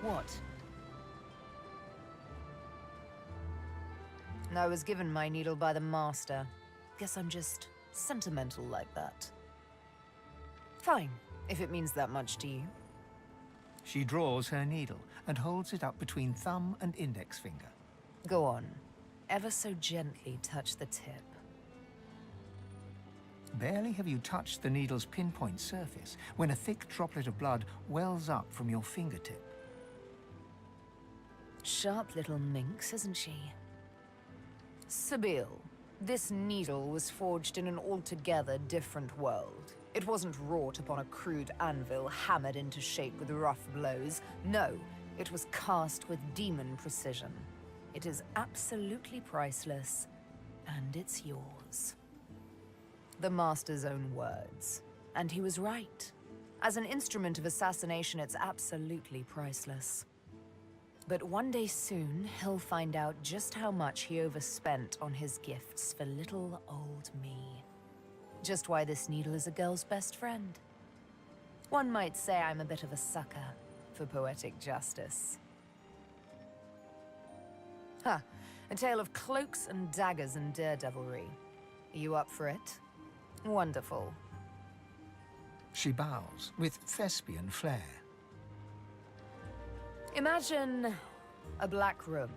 What? I was given my needle by the master. Guess I'm just sentimental like that. Fine, if it means that much to you. She draws her needle and holds it up between thumb and index finger. Go on. Ever so gently touch the tip. Barely have you touched the needle's pinpoint surface when a thick droplet of blood wells up from your fingertip. Sharp little minx, isn't she? Sabine, this needle was forged in an altogether different world. It wasn't wrought upon a crude anvil hammered into shape with rough blows. No, it was cast with demon precision. It is absolutely priceless, and it's yours. The master's own words. And he was right. As an instrument of assassination, it's absolutely priceless. But one day soon, he'll find out just how much he overspent on his gifts for little old me. Just why this needle is a girl's best friend. One might say I'm a bit of a sucker for poetic justice. Ha! A tale of cloaks and daggers and daredevilry. Are you up for it? Wonderful. She bows with thespian flair. Imagine a black room.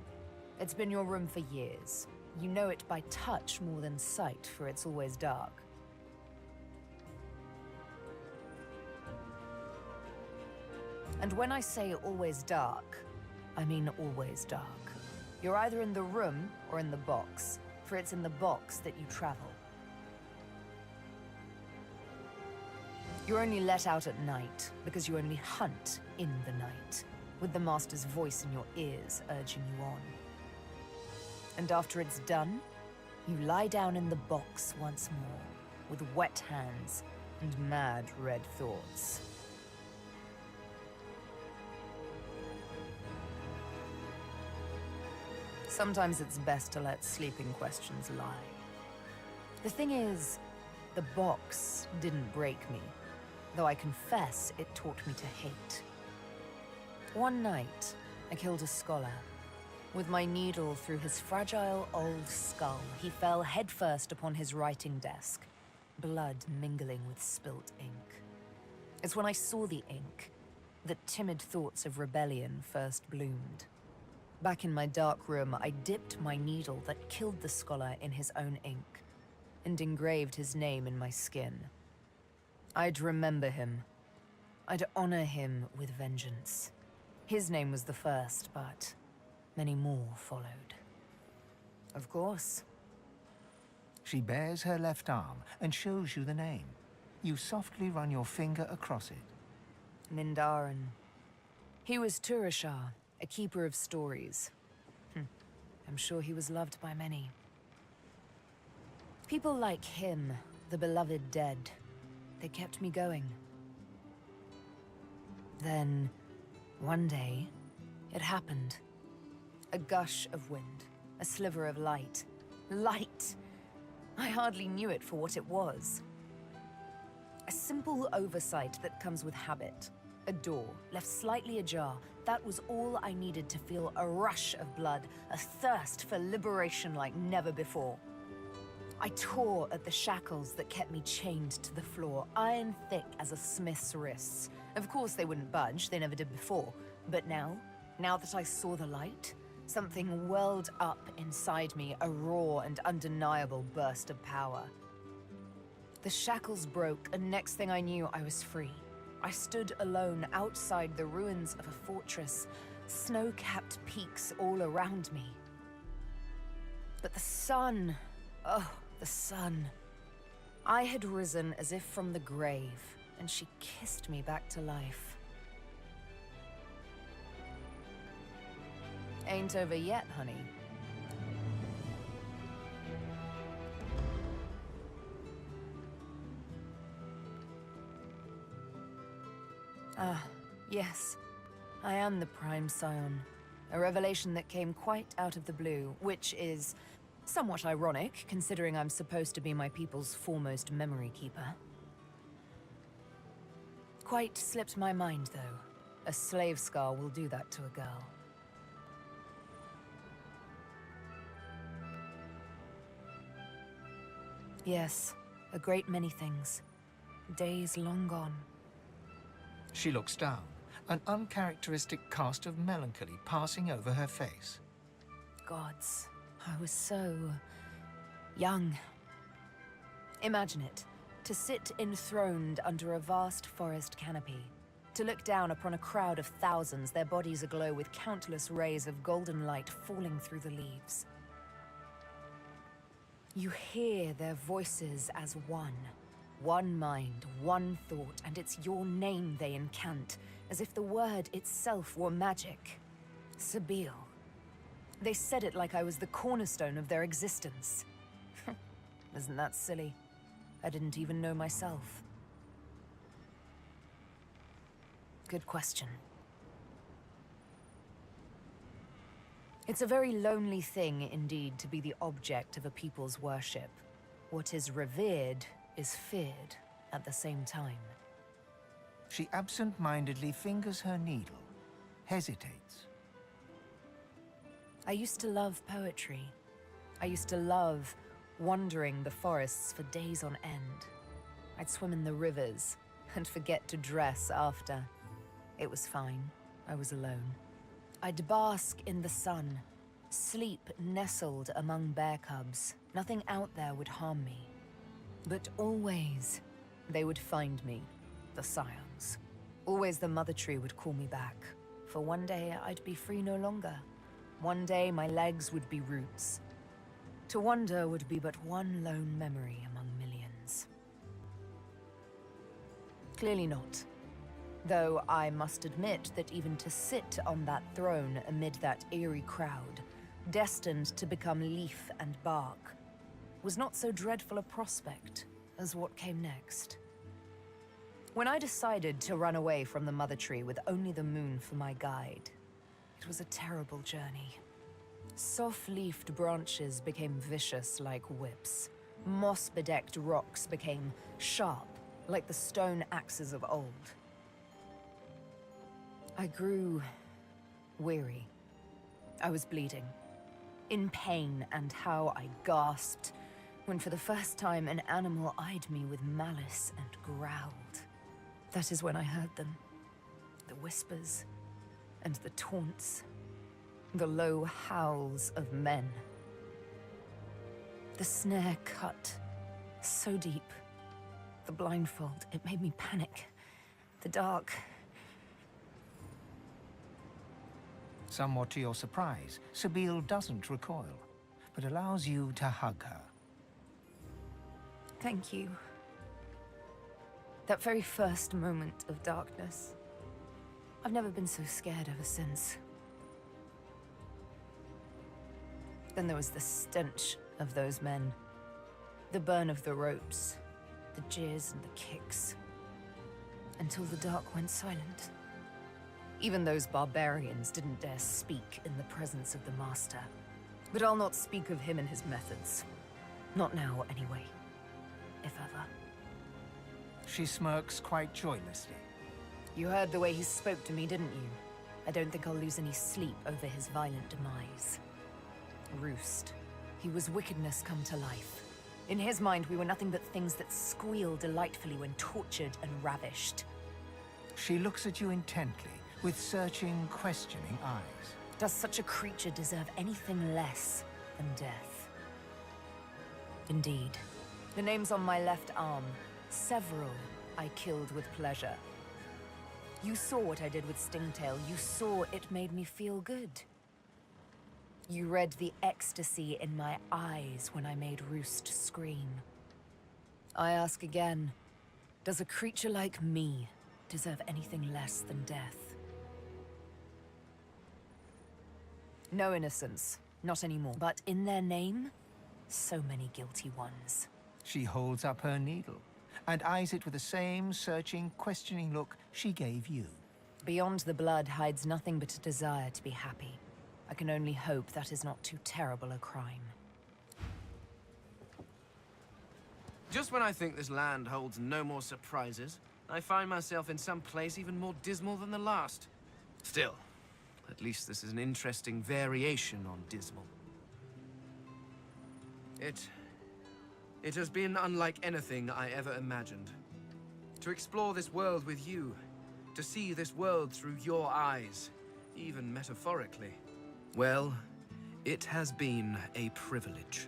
It's been your room for years. You know it by touch more than sight, for it's always dark. And when I say always dark, I mean always dark. You're either in the room or in the box, for it's in the box that you travel. You're only let out at night, because you only hunt in the night, with the master's voice in your ears urging you on. And after it's done, you lie down in the box once more, with wet hands and mad red thoughts. Sometimes it's best to let sleeping questions lie. The thing is, the box didn't break me, though I confess it taught me to hate. One night, I killed a scholar. With my needle through his fragile old skull, he fell headfirst upon his writing desk, blood mingling with spilt ink. It's when I saw the ink that timid thoughts of rebellion first bloomed. Back in my dark room, I dipped my needle that killed the scholar in his own ink and engraved his name in my skin. I'd remember him. I'd honor him with vengeance. His name was the first, but many more followed. Of course. She bares her left arm and shows you the name. You softly run your finger across it. Mindarin. He was Turashar, a keeper of stories. I'm sure he was loved by many. People like him, the beloved dead, they kept me going. Then, one day, it happened. A gush of wind, a sliver of light. Light! I hardly knew it for what it was. A simple oversight that comes with habit. A door, left slightly ajar. That was all I needed to feel a rush of blood, a thirst for liberation like never before. I tore at the shackles that kept me chained to the floor, iron thick as a smith's wrists. Of course they wouldn't budge, they never did before. But now that I saw the light, something welled up inside me, a raw and undeniable burst of power. The shackles broke, and next thing I knew, I was free. I stood alone outside the ruins of a fortress, snow-capped peaks all around me. But the sun, oh, the sun. I had risen as if from the grave, and she kissed me back to life. Ain't over yet, honey. Ah, yes. I am the Prime Scion. A revelation that came quite out of the blue, which is somewhat ironic, considering I'm supposed to be my people's foremost memory keeper. Quite slipped my mind, though. A slave scar will do that to a girl. Yes, a great many things. Days long gone. She looks down, an uncharacteristic cast of melancholy passing over her face. Gods, I was so young. Imagine it, to sit enthroned under a vast forest canopy, to look down upon a crowd of thousands, their bodies aglow with countless rays of golden light falling through the leaves. You hear their voices as one. One mind, one thought, and it's your name they incant, as if the word itself were magic. Sabeel. They said it like I was the cornerstone of their existence. Isn't that silly? I didn't even know myself. Good question. It's a very lonely thing, indeed, to be the object of a people's worship. What is revered is feared at the same time. She absent-mindedly fingers her needle, hesitates. I used to love poetry. I used to love wandering the forests for days on end. I'd swim in the rivers and forget to dress after. It was fine. I was alone. I'd bask in the sun, sleep nestled among bear cubs. Nothing out there would harm me. But always, they would find me, the scions. Always the mother tree would call me back, for one day I'd be free no longer. One day my legs would be roots. To wander would be but one lone memory among millions. Clearly not. Though I must admit that even to sit on that throne amid that eerie crowd, destined to become leaf and bark, was not so dreadful a prospect as what came next. When I decided to run away from the mother tree with only the moon for my guide, it was a terrible journey. Soft-leafed branches became vicious like whips. Moss-bedecked rocks became sharp like the stone axes of old. I grew weary. I was bleeding, in pain, and how I gasped when for the first time an animal eyed me with malice and growled. That is when I heard them. The whispers and the taunts, the low howls of men. The snare cut so deep. The blindfold, it made me panic. The dark. Somewhat to your surprise, Sabeel doesn't recoil, but allows you to hug her. Thank you. That very first moment of darkness. I've never been so scared ever since. Then there was the stench of those men. The burn of the ropes, the jeers and the kicks. Until the dark went silent. Even those barbarians didn't dare speak in the presence of the Master. But I'll not speak of him and his methods. Not now, anyway. If ever. She smirks quite joylessly. You heard the way he spoke to me, didn't you? I don't think I'll lose any sleep over his violent demise. Roost. He was wickedness come to life. In his mind, we were nothing but things that squeal delightfully when tortured and ravished. She looks at you intently, with searching, questioning eyes. Does such a creature deserve anything less than death? Indeed. The names on my left arm, several I killed with pleasure. You saw what I did with Stingtail. You saw it made me feel good. You read the ecstasy in my eyes when I made Roost scream. I ask again, does a creature like me deserve anything less than death? No innocence, not anymore. But in their name, so many guilty ones. She holds up her needle, and eyes it with the same searching, questioning look she gave you. Beyond the blood hides nothing but a desire to be happy. I can only hope that is not too terrible a crime. Just when I think this land holds no more surprises, I find myself in some place even more dismal than the last. Still, at least this is an interesting variation on dismal. It has been unlike anything I ever imagined. To explore this world with you, to see this world through your eyes, even metaphorically. Well, it has been a privilege.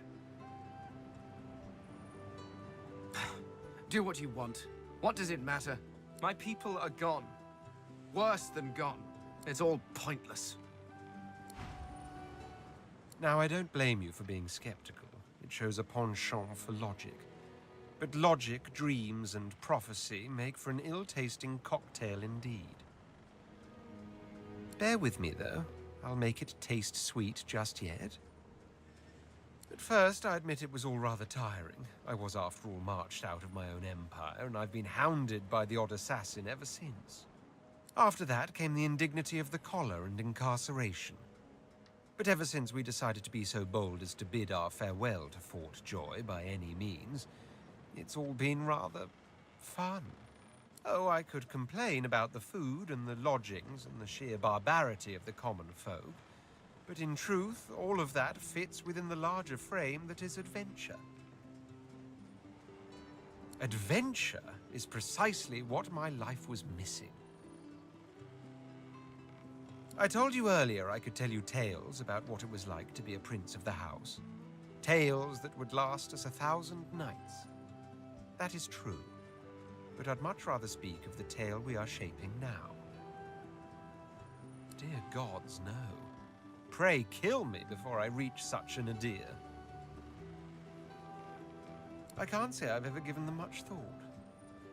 Do what you want. What does it matter? My people are gone. Worse than gone. It's all pointless. Now, I don't blame you for being skeptical. It shows a penchant for logic. But logic, dreams, and prophecy make for an ill-tasting cocktail indeed. Bear with me, though. I'll make it taste sweet just yet. At first, I admit it was all rather tiring. I was, after all, marched out of my own empire, and I've been hounded by the odd assassin ever since. After that came the indignity of the collar and incarceration. But ever since we decided to be so bold as to bid our farewell to Fort Joy by any means, it's all been rather fun. Oh, I could complain about the food and the lodgings and the sheer barbarity of the common folk, but in truth, all of that fits within the larger frame that is adventure. Adventure is precisely what my life was missing. I told you earlier I could tell you tales about what it was like to be a prince of the house. Tales that would last us 1,000 nights. That is true, but I'd much rather speak of the tale we are shaping now. Dear gods, no. Pray kill me before I reach such an idea. I can't say I've ever given them much thought.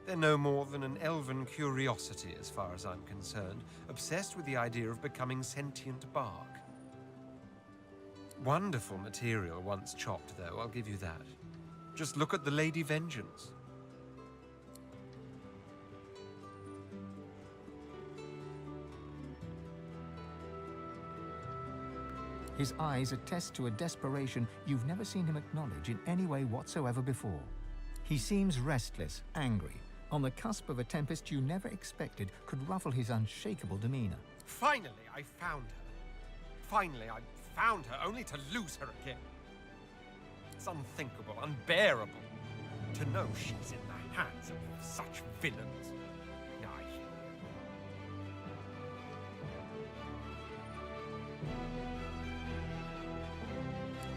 They're no more than an elven curiosity as far as I'm concerned, obsessed with the idea of becoming sentient bark. Wonderful material once chopped, though, I'll give you that. Just look at the Lady Vengeance. His eyes attest to a desperation you've never seen him acknowledge in any way whatsoever before. He seems restless, angry, on the cusp of a tempest you never expected could ruffle his unshakable demeanor. Finally, I found her. Finally, I found her, only to lose her again. It's unthinkable, unbearable, to know she's in the hands of such villains. Aye.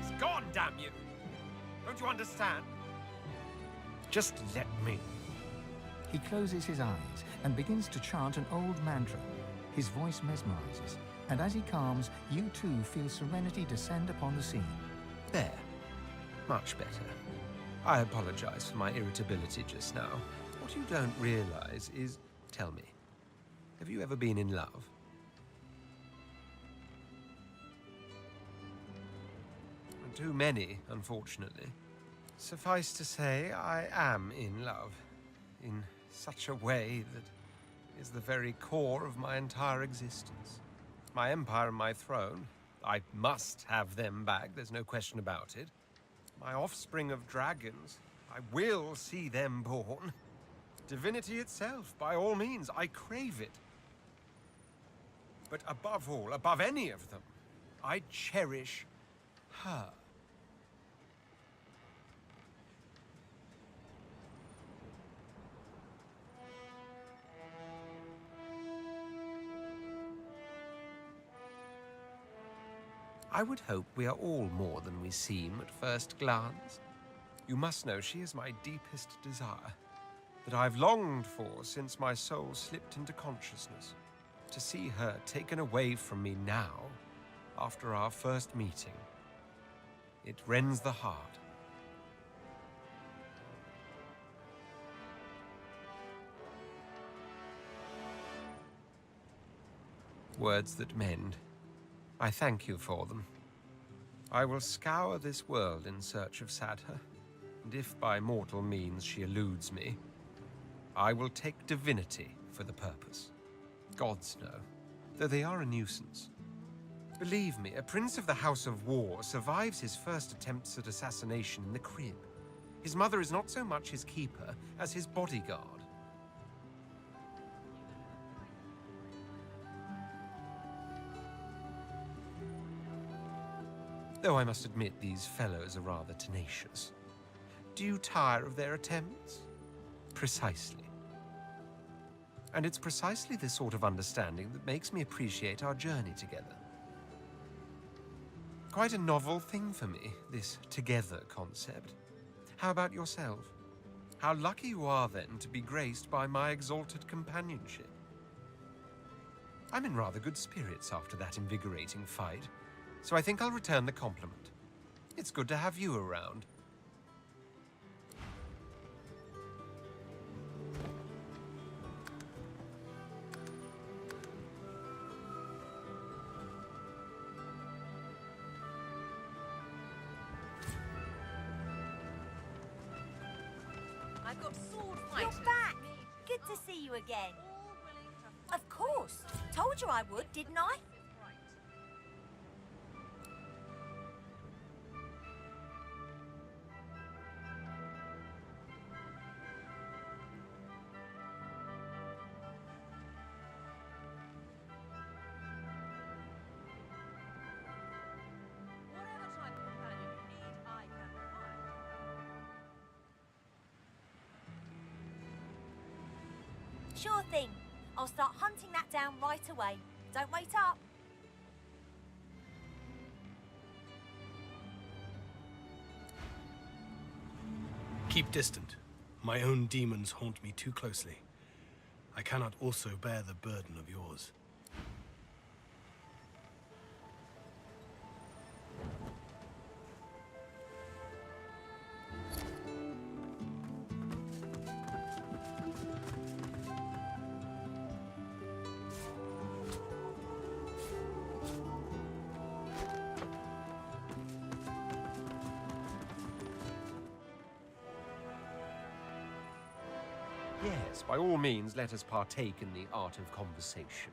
He's gone, damn you! Don't you understand? Just let me. He closes his eyes and begins to chant an old mantra. His voice mesmerizes, and as he calms, you too feel serenity descend upon the scene. There. Much better. I apologize for my irritability just now. What you don't realize is... Tell me, have you ever been in love? Too many, unfortunately. Suffice to say, I am in love. In such a way that is the very core of my entire existence. My empire and my throne, I must have them back, there's no question about it. My offspring of dragons, I will see them born. Divinity itself, by all means, I crave it. But above all, above any of them, I cherish her. I would hope we are all more than we seem at first glance. You must know she is my deepest desire, that I've longed for since my soul slipped into consciousness. To see her taken away from me now, after our first meeting, it rends the heart. Words that mend. I thank you for them. I will scour this world in search of Sadha, and if by mortal means she eludes me, I will take Divinity for the purpose. Gods know, though they are a nuisance. Believe me, a prince of the House of War survives his first attempts at assassination in the crib. His mother is not so much his keeper as his bodyguard. Though I must admit these fellows are rather tenacious. Do you tire of their attempts? Precisely. And it's precisely this sort of understanding that makes me appreciate our journey together. Quite a novel thing for me, this together concept. How about yourself? How lucky you are, then, to be graced by my exalted companionship. I'm in rather good spirits after that invigorating fight, so I think I'll return the compliment. It's good to have you around. I've got sword You're fighters. back! Good to see you again. Of course. Told you I would, didn't I? Whatever type of companion you need, I can provide. Sure thing. I'll start hunting that down right away. Don't wait up. Keep distant. My own demons haunt me too closely. I cannot also bear the burden of yours. Yes, by all means, let us partake in the art of conversation.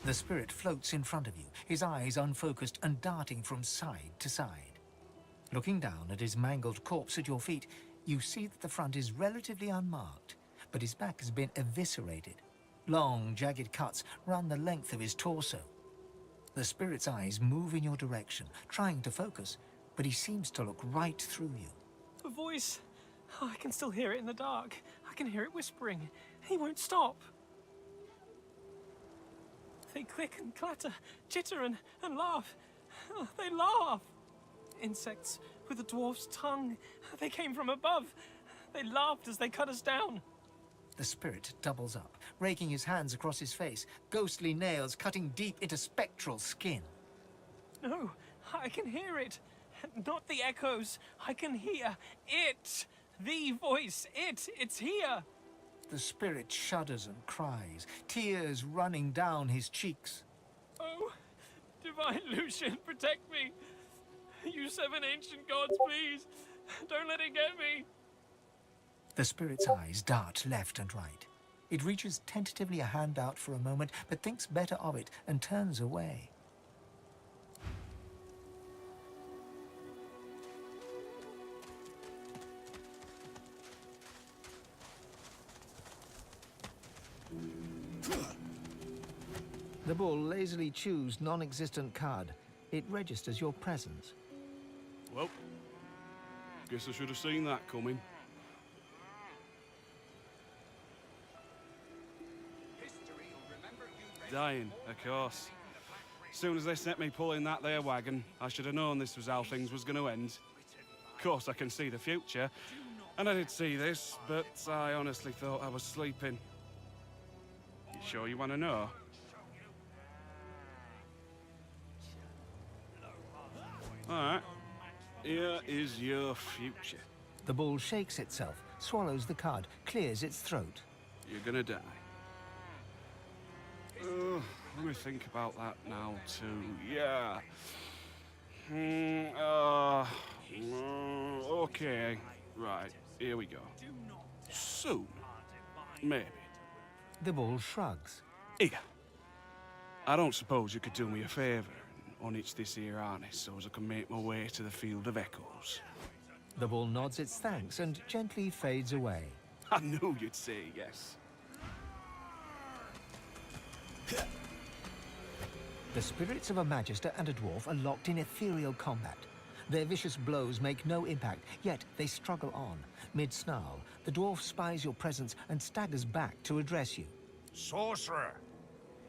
The spirit floats in front of you, his eyes unfocused and darting from side to side. Looking down at his mangled corpse at your feet, you see that the front is relatively unmarked, but his back has been eviscerated. Long, jagged cuts run the length of his torso. The spirit's eyes move in your direction, trying to focus, but he seems to look right through you. A voice. Oh, I can still hear it in the dark. I can hear it whispering. He won't stop. They click and clatter, chitter and laugh. Oh, they laugh. Insects with a dwarf's tongue. They came from above. They laughed as they cut us down. The spirit doubles up, raking his hands across his face, ghostly nails cutting deep into spectral skin. No, I can hear it. Not the echoes. I can hear it. The voice. It's here. The spirit shudders and cries, tears running down his cheeks. Oh, Divine Lucian, protect me. You seven ancient gods, please. Don't let it get me. The spirit's eyes dart left and right. It reaches tentatively a hand out for a moment, but thinks better of it and turns away. The bull lazily chews non-existent cud. It registers your presence. Well, guess I should have seen that coming. Dying, of course. As soon as they sent me pulling that there wagon, I should have known this was how things was going to end. course I can see the future. And I did see this, but I honestly thought I was sleeping. You sure you want to know? Alright. Here is your future. The bull shakes itself, swallows the cud, clears its throat. You're gonna die. Let me think about that now, too. Yeah. Okay. Right, here we go. Soon. Maybe. The bull shrugs. Here. I don't suppose you could do me a favour and unhitch this here harness so as I can make my way to the Field of Echoes. The bull nods its thanks and gently fades away. I knew you'd say yes. The spirits of a magister and a dwarf are locked in ethereal combat. Their vicious blows make no impact, yet they struggle on. Mid-snarl, the dwarf spies your presence and staggers back to address you. Sorcerer!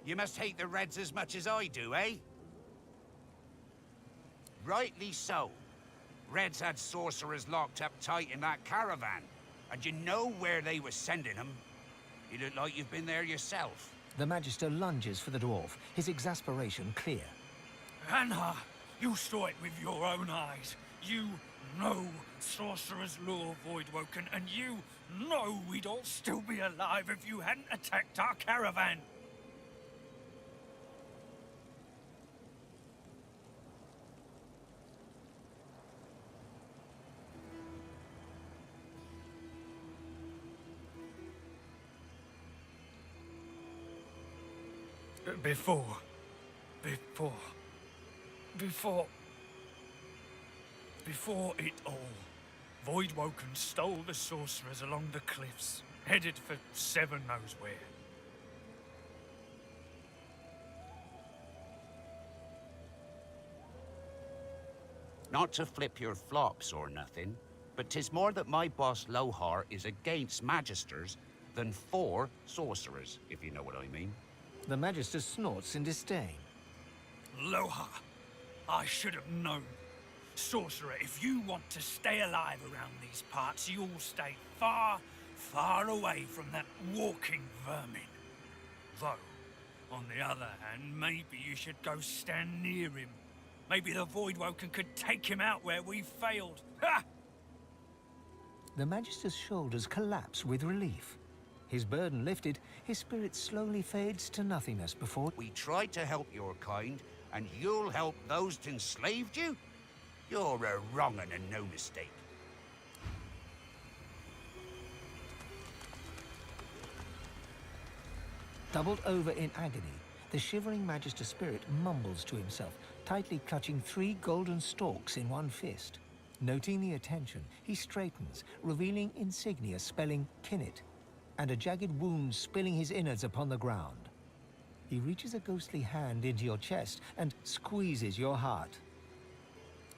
You must hate the Reds as much as I do, eh? Rightly so. Reds had sorcerers locked up tight in that caravan. And you know where they were sending them. You look like you've been there yourself. The magister lunges for the dwarf, his exasperation clear. Anna, you saw it with your own eyes. You know sorcerers lure Voidwoken, and you know we'd all still be alive if you hadn't attacked our caravan. Before it all, Voidwoken stole the sorcerers along the cliffs, headed for Seven knows where. Not to flip your flops or nothing, but 'tis more that my boss Lohar is against magisters than for sorcerers, if you know what I mean. The magister snorts in disdain. Aloha. I should have known. Sorcerer, if you want to stay alive around these parts, you'll stay far, far away from that walking vermin. Though, on the other hand, maybe you should go stand near him. Maybe the Voidwoken could take him out where we failed. Ha! The magister's shoulders collapse with relief. His burden lifted, his spirit slowly fades to nothingness before... We tried to help your kind, and you'll help those that enslaved you? You're a wrong un and no mistake. Doubled over in agony, the shivering magister spirit mumbles to himself, tightly clutching 3 golden stalks in one fist. Noting the attention, he straightens, revealing insignia spelling Kinnet, and a jagged wound spilling his innards upon the ground. He reaches a ghostly hand into your chest and squeezes your heart.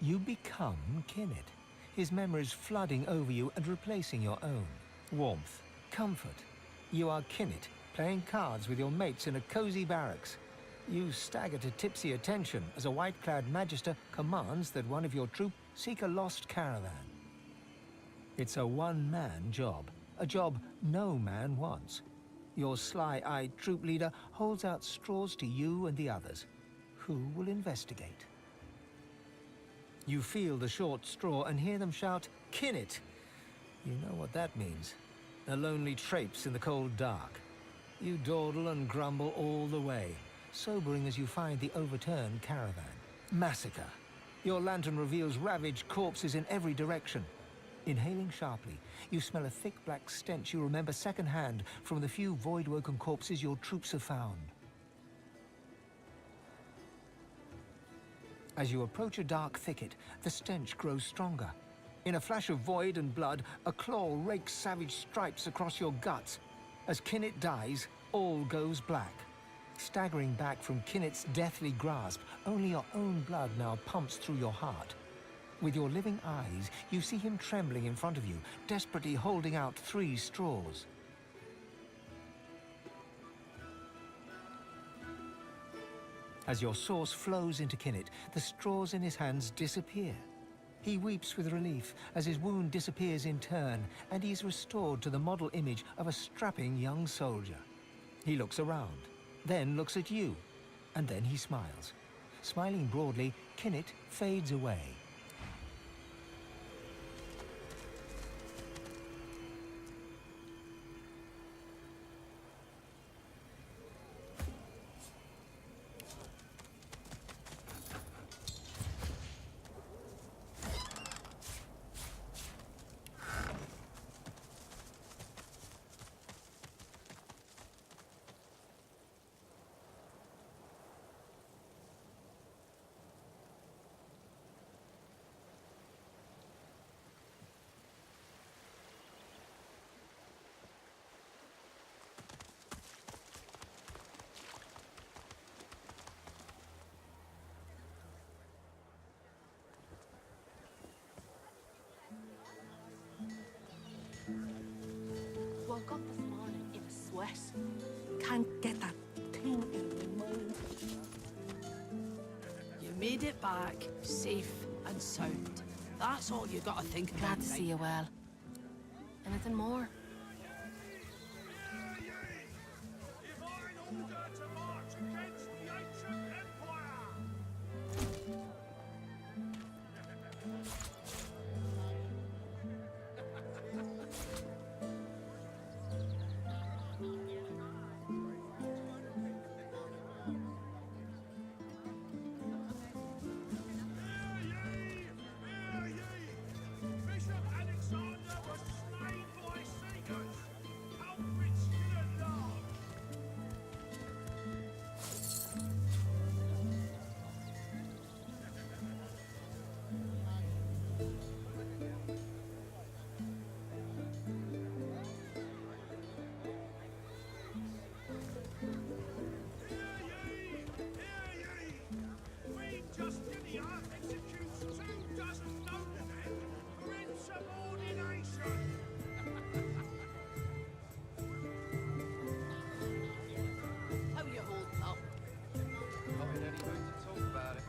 You become Kinnet, his memories flooding over you and replacing your own. Warmth, comfort. You are Kinnet, playing cards with your mates in a cozy barracks. You stagger to tipsy attention as a white-clad magister commands that one of your troop seek a lost caravan. It's a one-man job, a job no man wants. Your sly-eyed troop leader holds out straws to you and the others. Who will investigate? You feel the short straw and hear them shout, "Kinnet!" You know what that means. A lonely traipse in the cold dark. You dawdle and grumble all the way, sobering as you find the overturned caravan. Massacre. Your lantern reveals ravaged corpses in every direction. Inhaling sharply, you smell a thick black stench you remember secondhand from the few Voidwoken corpses your troops have found. As you approach a dark thicket, the stench grows stronger. In a flash of void and blood, a claw rakes savage stripes across your guts. As Kinnet dies, all goes black. Staggering back from Kinnet's deathly grasp, only your own blood now pumps through your heart. With your living eyes, you see him trembling in front of you, desperately holding out 3 straws. As your source flows into Kinnet, the straws in his hands disappear. He weeps with relief as his wound disappears in turn, and he is restored to the model image of a strapping young soldier. He looks around, then looks at you, and then he smiles. Smiling broadly, Kinnet fades away. Woke up this morning in a sweat. Can't get that thing in my mind. You made it back, safe and sound. That's all you gotta think about. Glad to right? see you well. Anything more? How you holding up? Not in any mood to talk about it.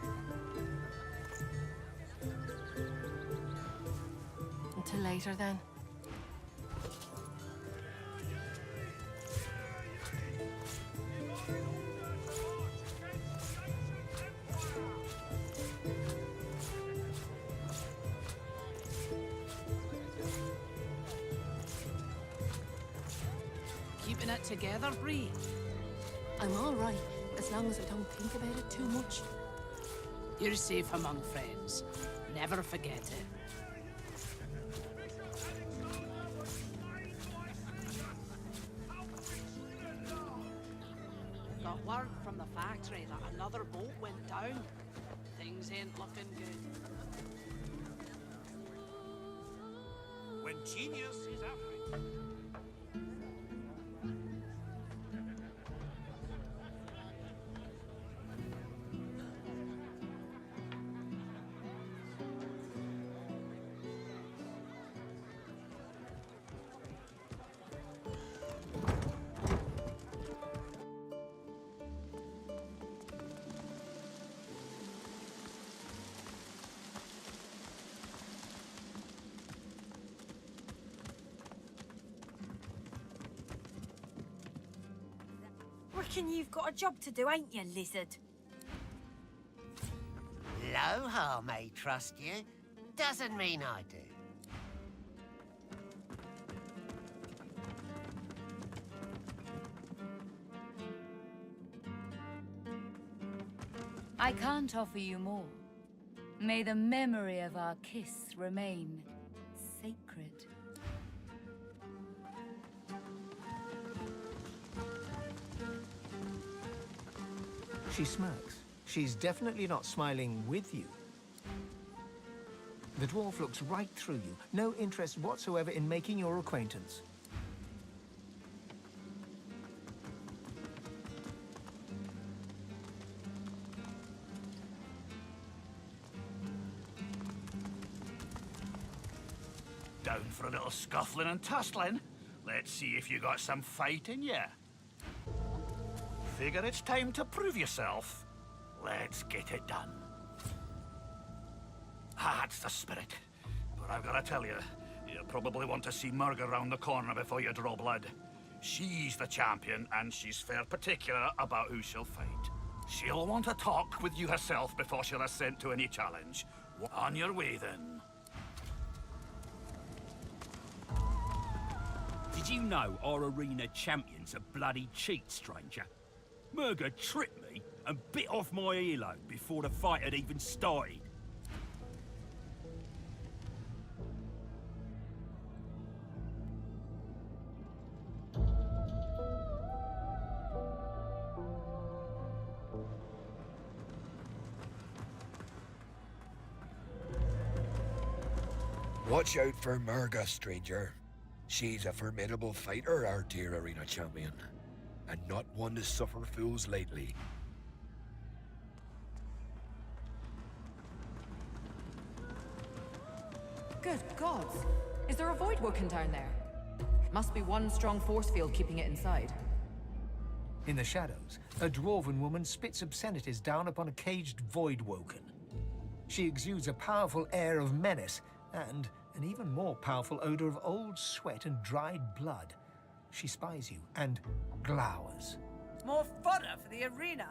Until later then. Keeping it together, Bree? I'm all right, as long as I don't think about it too much. You're safe among friends. Never forget it. Got word from the factory that another boat went down. Things ain't looking good. When genius is average. Reckon you've got a job to do, ain't you, lizard? Aloha may trust you. Doesn't mean I do. I can't offer you more. May the memory of our kiss remain sacred. She smirks. She's definitely not smiling with you. The dwarf looks right through you, no interest whatsoever in making your acquaintance. Down for a little scuffling and tussling? Let's see if you got some fight in ya. Figure it's time to prove yourself. Let's get it done. Ha! That's the spirit. But I've got to tell you, you'll probably want to see Murg around the corner before you draw blood. She's the champion, and she's fair particular about who she'll fight. She'll want to talk with you herself before she'll assent to any challenge. On your way, then. Did you know our arena champion's a bloody cheat, stranger? Murga tripped me and bit off my earlobe before the fight had even started. Watch out for Murga, stranger. She's a formidable fighter, our dear arena champion, and not one to suffer fools lately. Good gods! Is there a void woken down there? Must be one strong force field keeping it inside. In the shadows, a dwarven woman spits obscenities down upon a caged void woken. She exudes a powerful air of menace and an even more powerful odor of old sweat and dried blood. She spies you and glowers. More fodder for the arena.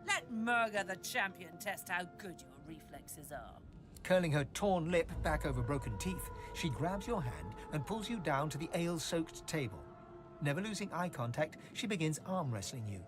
Let Murga the champion test how good your reflexes are. Curling her torn lip back over broken teeth, she grabs your hand and pulls you down to the ale-soaked table. Never losing eye contact, she begins arm wrestling you.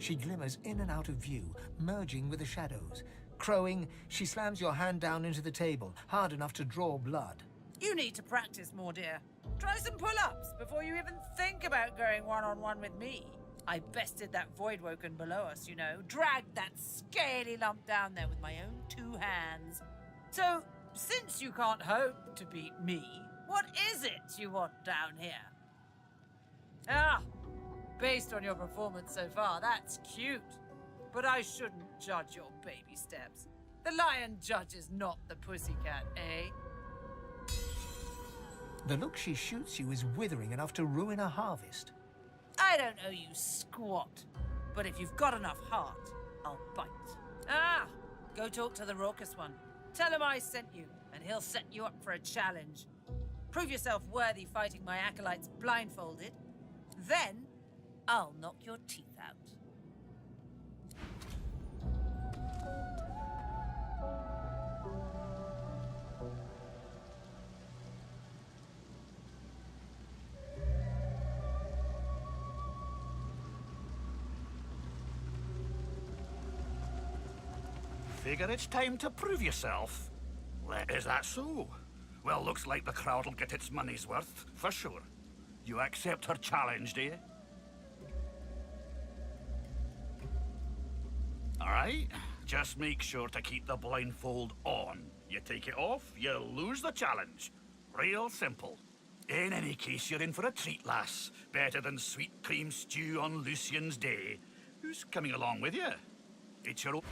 She glimmers in and out of view, merging with the shadows. Crowing, she slams your hand down into the table, hard enough to draw blood. You need to practice more, dear. Try some pull-ups before you even think about going one-on-one with me. I bested that void woken below us, you know. Dragged that scaly lump down there with my own 2 hands. So, since you can't hope to beat me, what is it you want down here? Ah, based on your performance so far, that's cute. But I shouldn't judge your baby steps. The lion judges not the pussycat, eh? The look she shoots you is withering enough to ruin a harvest. I don't owe you squat, but if you've got enough heart, I'll bite. Ah, go talk to the raucous one. Tell him I sent you, and he'll set you up for a challenge. Prove yourself worthy fighting my acolytes blindfolded. Then, I'll knock your teeth out. Figure it's time to prove yourself. Is that so? Well, looks like the crowd'll get its money's worth, for sure. You accept her challenge, do you? All right, just make sure to keep the blindfold on. You take it off, you lose the challenge. Real simple. In any case, you're in for a treat, lass. Better than sweet cream stew on Lucian's Day. Who's coming along with you? It's your own...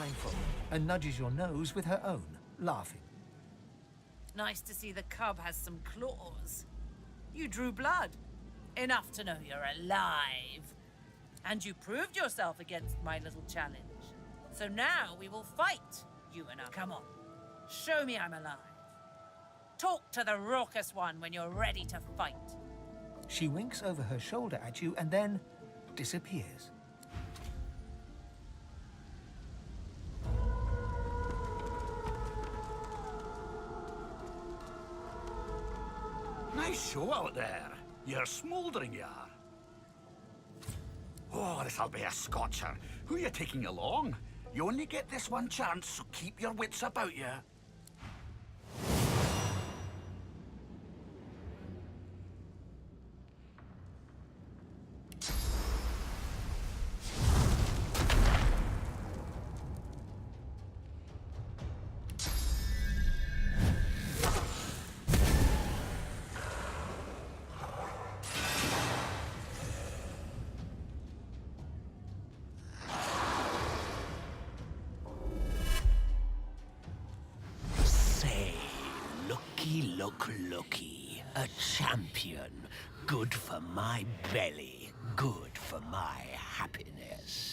blindfold and nudges your nose with her own, laughing. Nice to see the cub has some claws. You drew blood. Enough to know you're alive. And you proved yourself against my little challenge. So now we will fight, you and I. Come on, show me I'm alive. Talk to the raucous one when you're ready to fight. She winks over her shoulder at you and then disappears. Nice show out there. You're smouldering, you are. Oh, this'll be a scotcher. Who you taking along? You only get this one chance, so keep your wits about you. Looky, a champion. Good for my belly, good for my happiness.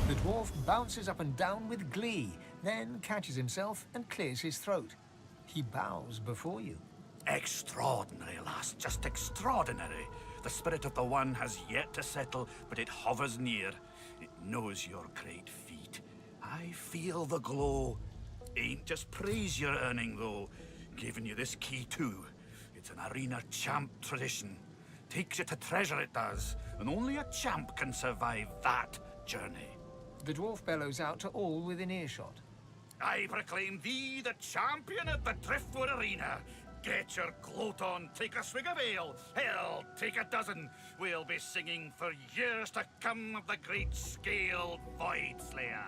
The dwarf bounces up and down with glee, then catches himself and clears his throat. He bows before you. Extraordinary, lass, just extraordinary. The spirit of the one has yet to settle, but it hovers near. It knows your great feat. I feel the glow. Ain't just praise you're earning, though. Giving you this key, too. It's an arena champ tradition. Takes you to treasure, it does. And only a champ can survive that journey. The dwarf bellows out to all within earshot. I proclaim thee the champion of the Driftwood Arena. Get your gloat on, take a swig of ale. Hell, take a dozen. We'll be singing for years to come of the great scaled Void Slayer.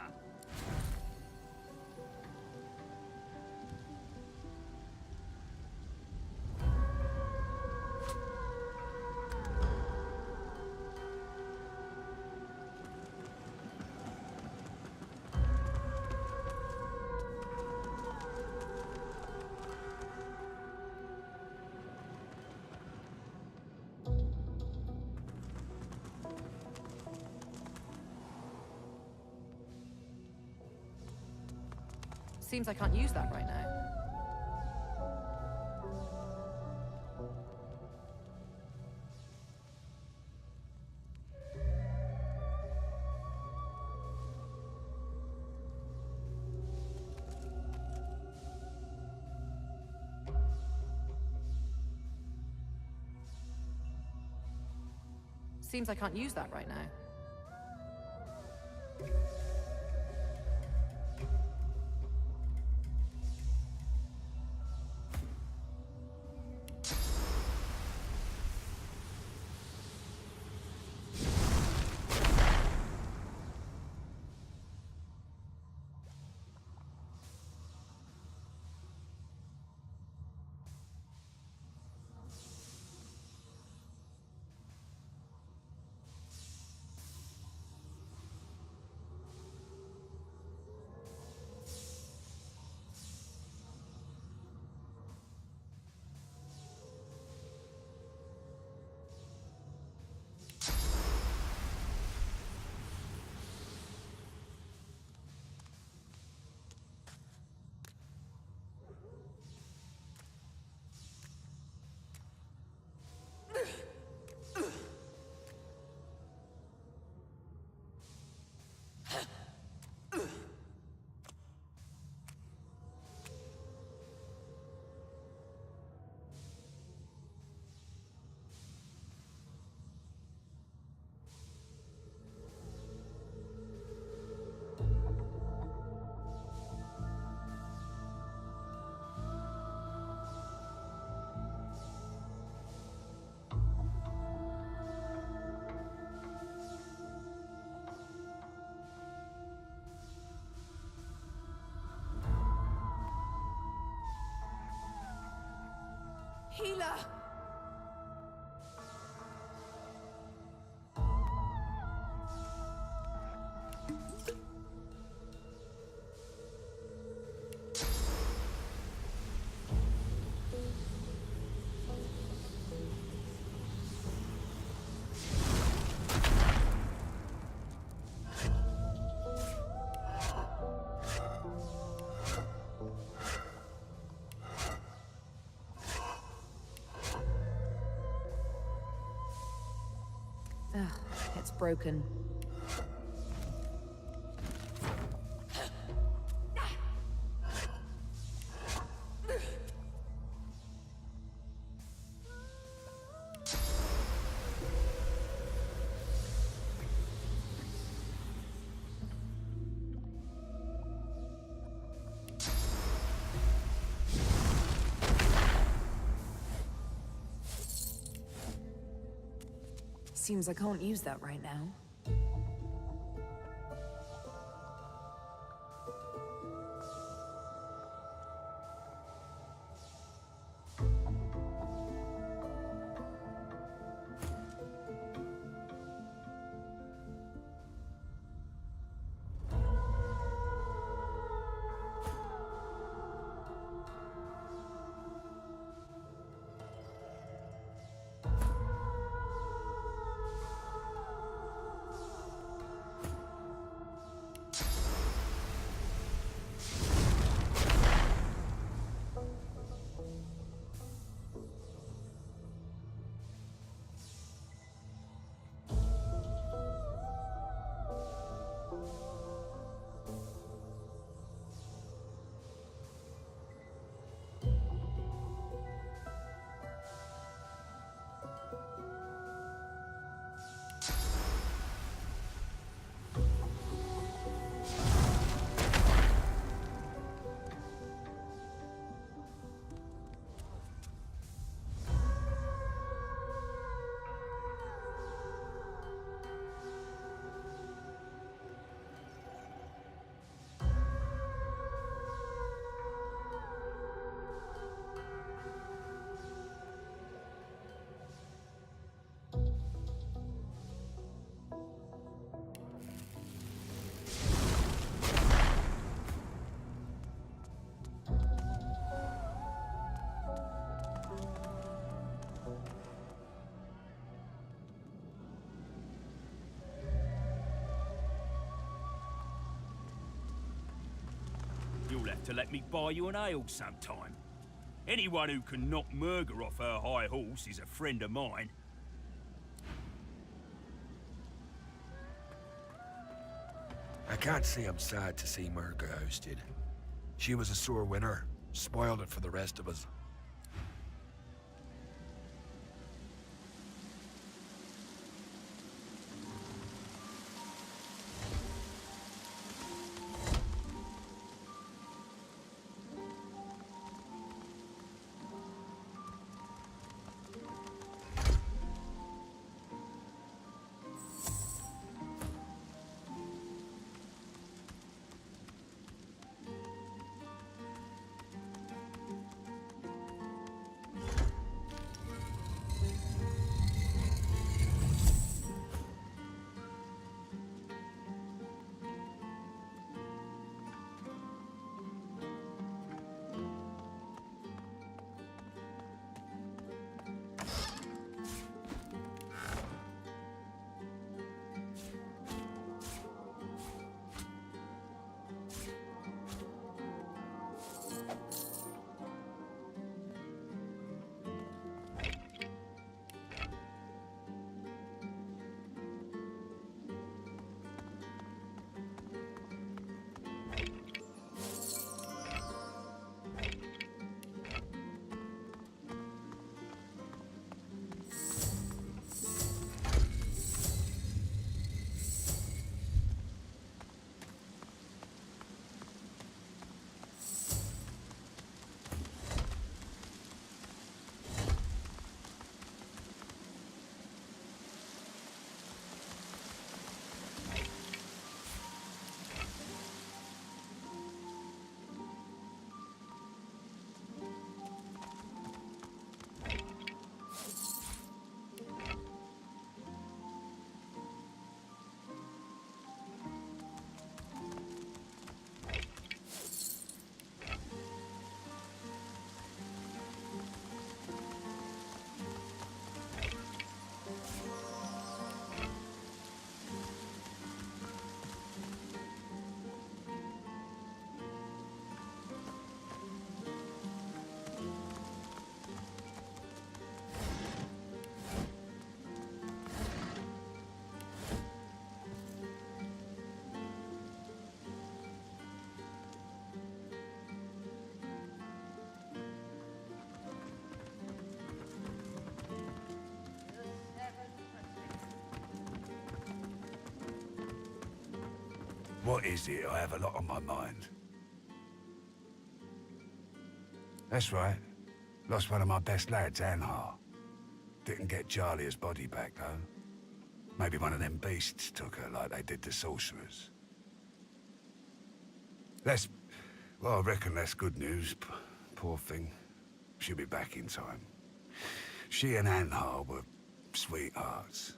Seems I can't use that right now. Seems I can't use that right now. Healer! Ugh, it's broken. Seems I can't use that right now. You'll have to let me buy you an ale sometime. Anyone who can knock Murga off her high horse is a friend of mine. I can't say I'm sad to see Murga ousted. She was a sore winner. Spoiled it for the rest of us. What is it? I have a lot on my mind. That's right. Lost one of my best lads, Anhar. Didn't get Jalia's body back, though. Maybe one of them beasts took her like they did the sorcerers. Well, I reckon that's good news. Poor thing. She'll be back in time. She and Anhar were sweethearts.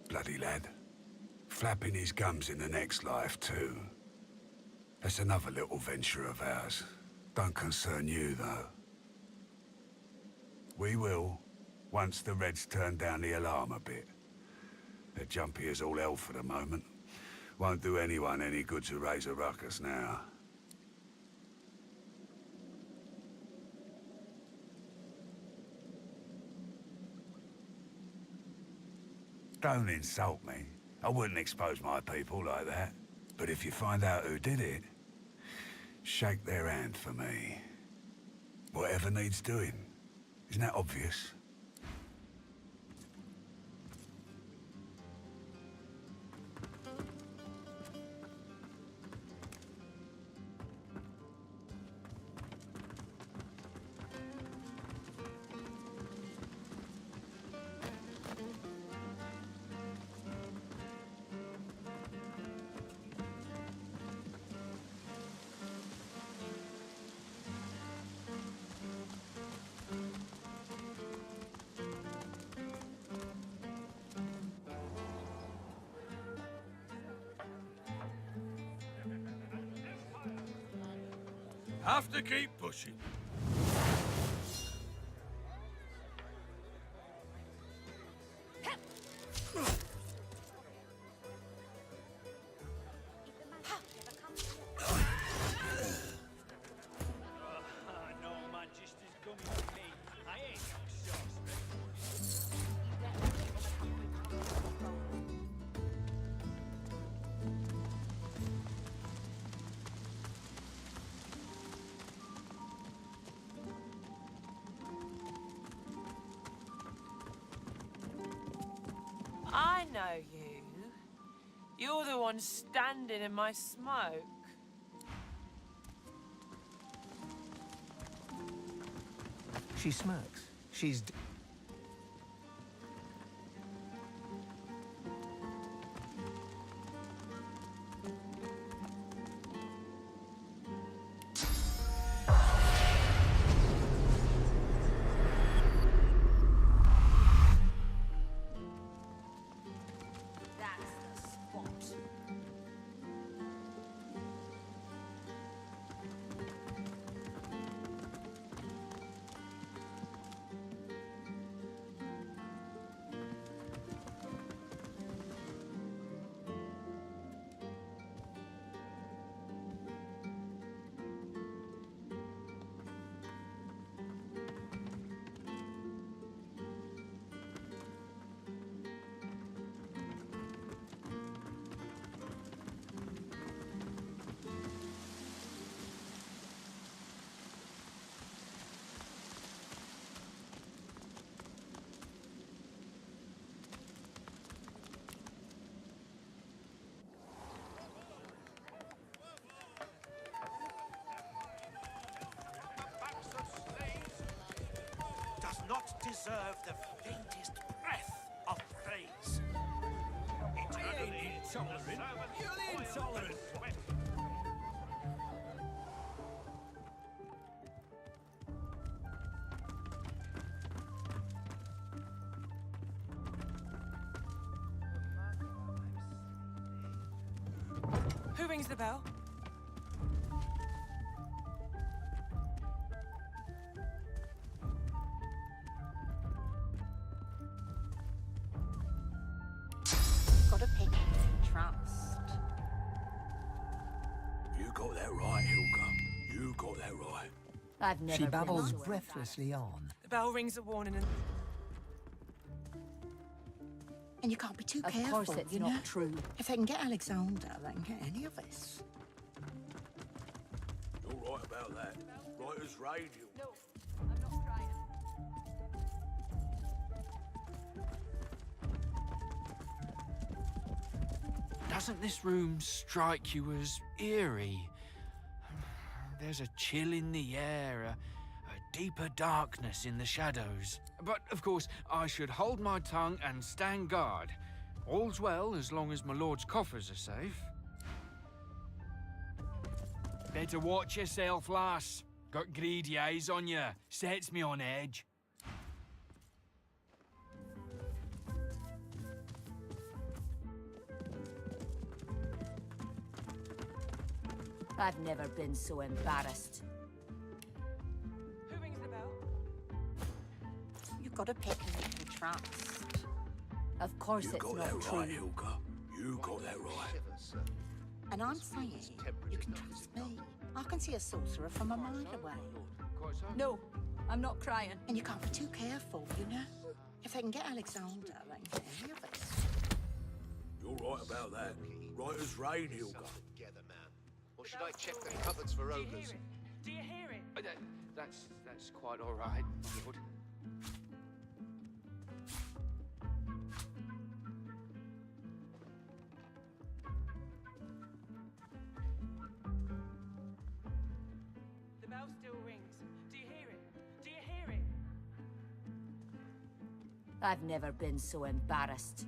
Bloody lad. Flapping his gums in the next life, too. That's another little venture of ours. Don't concern you, though. We will, once the Reds turn down the alarm a bit. They're jumpy as all hell for the moment. Won't do anyone any good to raise a ruckus now. Don't insult me. I wouldn't expose my people like that. But if you find out who did it, shake their hand for me. Whatever needs doing. Isn't that obvious? Have to keep pushing. I know you. You're the one standing in my smoke. She smirks. She's... Not deserve the faintest breath of praise. Eternally intolerant. You're intolerant. Who rings the bell? Gotta pick trust. You got that right, Hilka. You got that right. I've never She been babbles on. breathlessly on. The bell rings a warning and... And you can't be too Of careful, course it's you not know? true. If they can get Alexander, they can get any of us. You're right about that. Right as rain, you. No, I'm Doesn't this room strike you as eerie? There's a chill in the air, a deeper darkness in the shadows. But, of course, I should hold my tongue and stand guard. All's well as long as my lord's coffers are safe. Better watch yourself, lass. Got greedy eyes on you. Sets me on edge. I've never been so embarrassed. Who rings the bell? You've got to pick who you can trust. Of course You it's got not that true. right, Hilka. You got that right. And I'm saying you can trust me. I can see a sorcerer from a mile away. No, I'm not crying. And you can't be too careful, you know? If they can get Alexander, they can get any of us. You're right about that. Right as rain, Hilka. Or should I check the cupboards for ogres? Do you hear it? That's quite all right, my lord. The bell still rings. Do you hear it? Do you hear it? I've never been so embarrassed.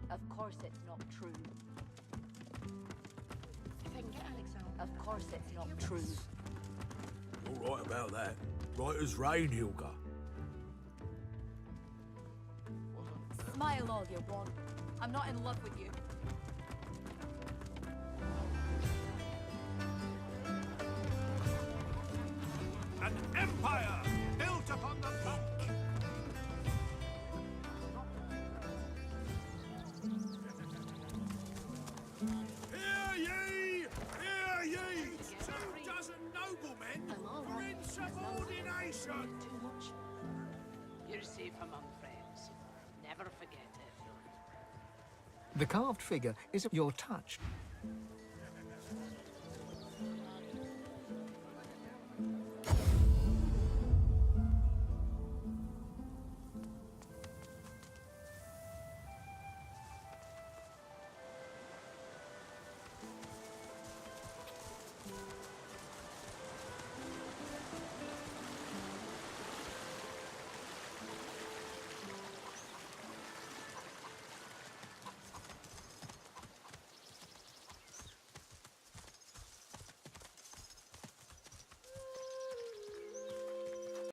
Of course it's not true. If they can get Alexander... Of course it's not true. You're right about that. Right as rain, Hilka. Smile all you want. I'm not in love with you. An empire built upon the book. Hear ye! Hear ye! 2 noblemen for insubordination! Too much. You're safe among friends. Never forget it. The carved figure is at your touch.